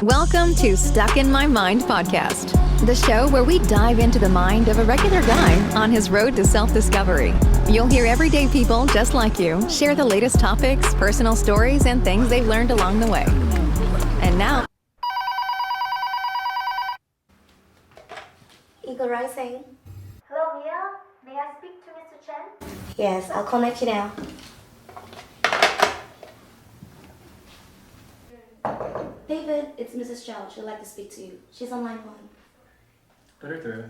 Welcome to Stuck in My Mind podcast, the show where we dive into the mind of a regular guy on his road to self-discovery. You'll hear everyday people just like you share the latest topics, personal stories, and things they've learned along the way. And now... Eagle Rising. Hello, Mia. May I speak to Mr. Chen? Yes, I'll connect you now. David, it's Mrs. Zhao. She'd like to speak to you. She's on line 1. Put her through.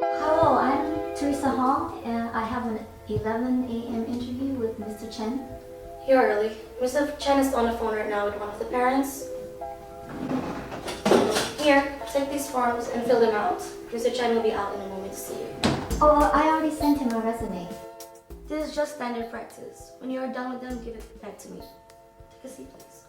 Hello, I'm Teresa Hong, and I have an 11 a.m. interview with Mr. Chen. You're early. Mr. Chen is on the phone right now with one of the parents. Here, take these forms and fill them out. Mr. Chen will be out in a moment to see you. Oh, I already sent him a resume. This is just standard practice. When you are done with them, give it back to me. Take a seat, please.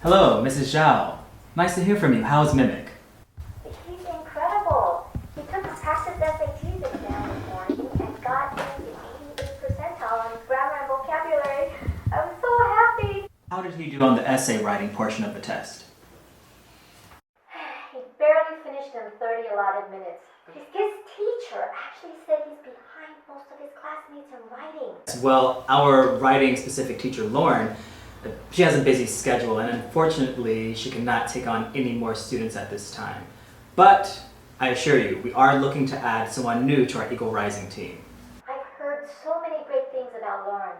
Hello, Mrs. Zhao. Nice to hear from you. How's Mimic? He's incredible. He took his passive SATs exam this morning and got in the 88th percentile on his grammar and vocabulary. I was so happy. How did he do on the essay writing portion of the test? He barely finished in 30 allotted minutes. His teacher actually said he's behind most of his classmates in writing. Well, our writing-specific teacher, Lauren, she has a busy schedule, and unfortunately, she cannot take on any more students at this time. But I assure you, we are looking to add someone new to our Eagle Rising team. I've heard so many great things about Lauren.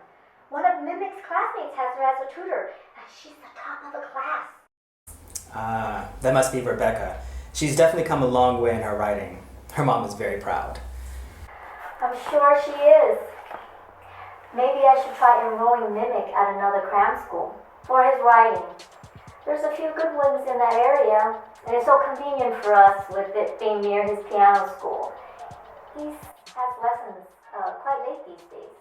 One of Mimic's classmates has her as a tutor, and she's the top of the class. That must be Rebecca. She's definitely come a long way in her writing. Her mom is very proud. I'm sure she is. Maybe I should try enrolling Mimic at another cram school for his writing. There's a few good ones in that area, and it's so convenient for us with it being near his piano school. He has lessons quite late these days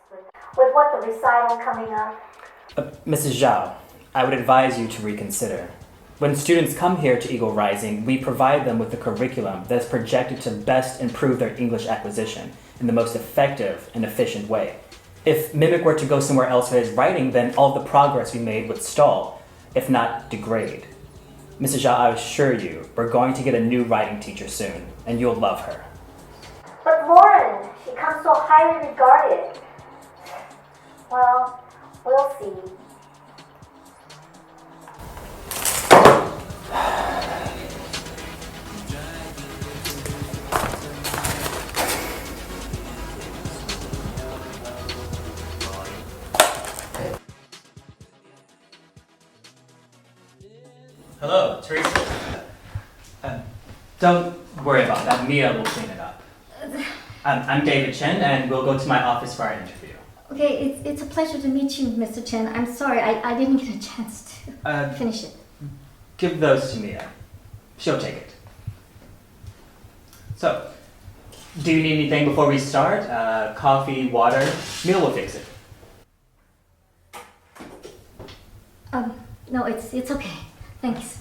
with what the recital coming up. Mrs. Zhao, I would advise you to reconsider. When students come here to Eagle Rising, we provide them with a curriculum that is projected to best improve their English acquisition in the most effective and efficient way. If Mimic were to go somewhere else for his writing, then all the progress we made would stall, if not degrade. Mrs. Zhao, I assure you, we're going to get a new writing teacher soon, and you'll love her. But Lauren, she comes so highly regarded. Well, we'll see. Hello, Teresa. Don't worry about that. Mia will clean it up. I'm David Chen, and we'll go to my office for our interview. Okay, it's a pleasure to meet you, Mr. Chen. I'm sorry, I didn't get a chance to finish it. Give those to Mia. She'll take it. So, do you need anything before we start? Coffee, water? Mia will fix it. No, it's okay. Thanks.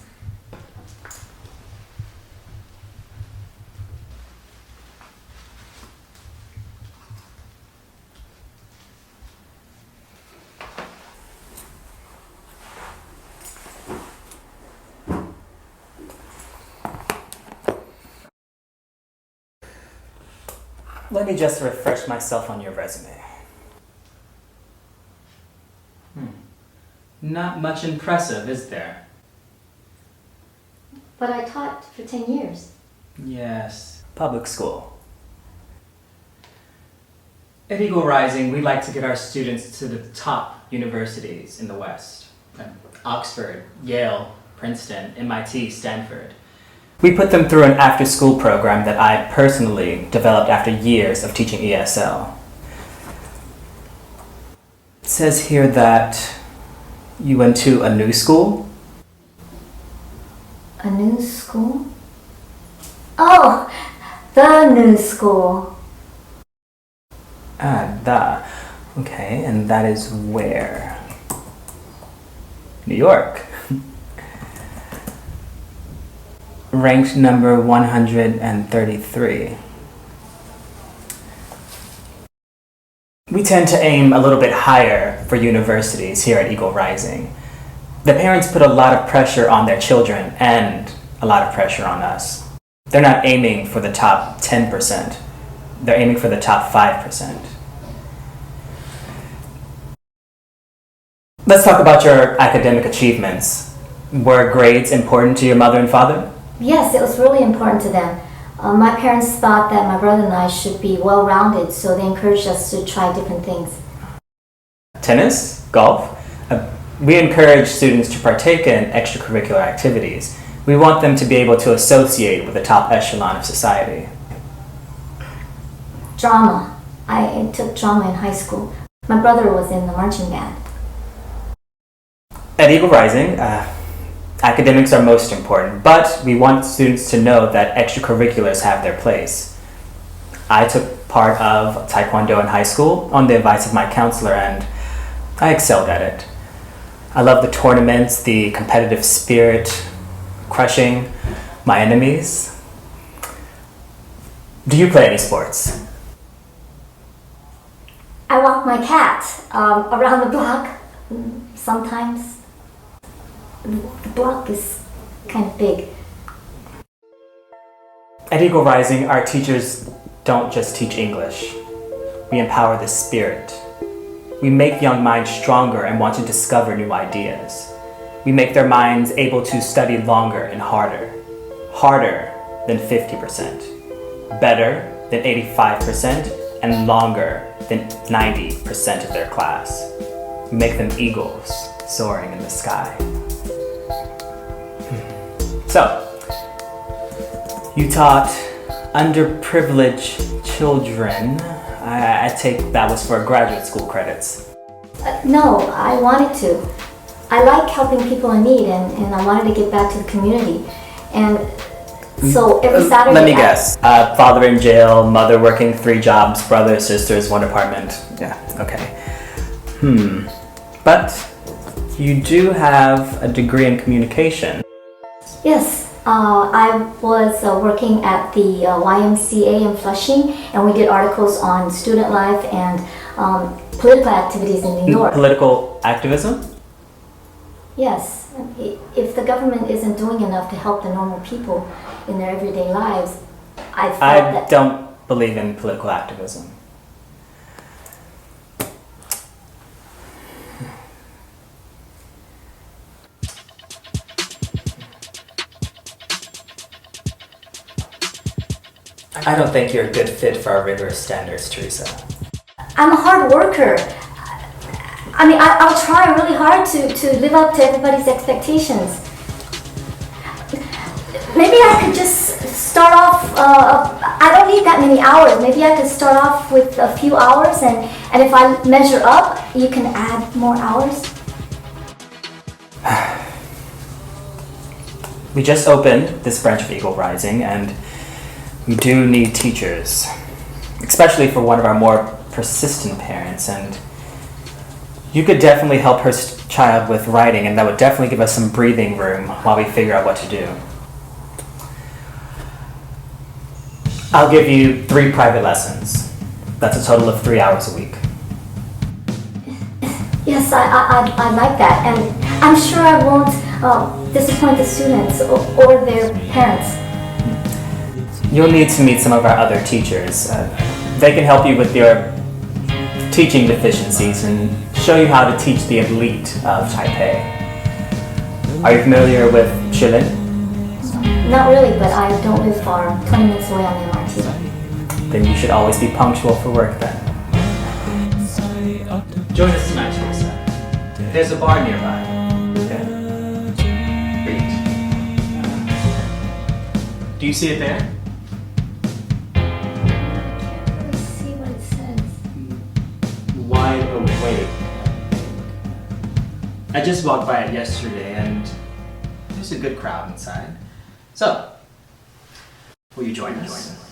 Let me just refresh myself on your resume. Not much impressive, is there? But I taught for 10 years. Yes, public school. At Eagle Rising, we like to get our students to the top universities in the West. Oxford, Yale, Princeton, MIT, Stanford. We put them through an after-school program that I personally developed after years of teaching ESL. It says here that you went to a new school? A new school? Oh, the new school. Okay, and that is where? New York. Ranked number 133. We tend to aim a little bit higher for universities here at Eagle Rising. The parents put a lot of pressure on their children and a lot of pressure on us. They're not aiming for the top 10%. They're aiming for the top 5%. Let's talk about your academic achievements. Were grades important to your mother and father? Yes, it was really important to them. My parents thought that my brother and I should be well-rounded, so they encouraged us to try different things. Tennis? Golf? We encourage students to partake in extracurricular activities. We want them to be able to associate with the top echelon of society. Drama. I took drama in high school. My brother was in the marching band. At Eagle Rising, academics are most important, but we want students to know that extracurriculars have their place. I took part of Taekwondo in high school on the advice of my counselor, and I excelled at it. I love the tournaments, the competitive spirit, crushing my enemies. Do you play any sports? I walk my cat around the block sometimes. The block is kind of big. At Eagle Rising, our teachers don't just teach English. We empower the spirit. We make young minds stronger and want to discover new ideas. We make their minds able to study longer and harder. Harder than 50%. Better than 85%, and longer than 90% of their class. We make them eagles soaring in the sky. So, you taught underprivileged children. I take that was for graduate school credits. No, I wanted to. I like helping people in need, and I wanted to give back to the community. And so every Saturday... Let me guess. Father in jail, mother working 3 jobs, brothers, sisters, 1 apartment. Yeah, okay. But you do have a degree in communication. Yes, I was working at the YMCA in Flushing, and we did articles on student life and political activities in New York. Political activism? Yes. If the government isn't doing enough to help the normal people in their everyday lives, I felt that... don't believe in political activism. I don't think you're a good fit for our rigorous standards, Teresa. I'm a hard worker. I mean, I'll try really hard to live up to everybody's expectations. Maybe I could just start off, I don't need that many hours. Maybe I could start off with a few hours, and if I measure up, you can add more hours. We just opened this branch of Eagle Rising, and we do need teachers, especially for one of our more persistent parents, and you could definitely help her child with writing, and that would definitely give us some breathing room while we figure out what to do. I'll give you 3 private lessons. That's a total of 3 hours a week. Yes, I like that, and I'm sure I won't disappoint the students or their parents. You'll need to meet some of our other teachers. They can help you with your teaching deficiencies and show you how to teach the elite of Taipei. Are you familiar with Sullivan? Not really, but I don't live far, 20 minutes away on the MRT. Then you should always be punctual for work then. Join us tonight, Teresa. There's a bar nearby. Okay? Read. Do you see it there? Let's see what it says. Wide awake. I just walked by it yesterday and there's a good crowd inside. So, will you join us?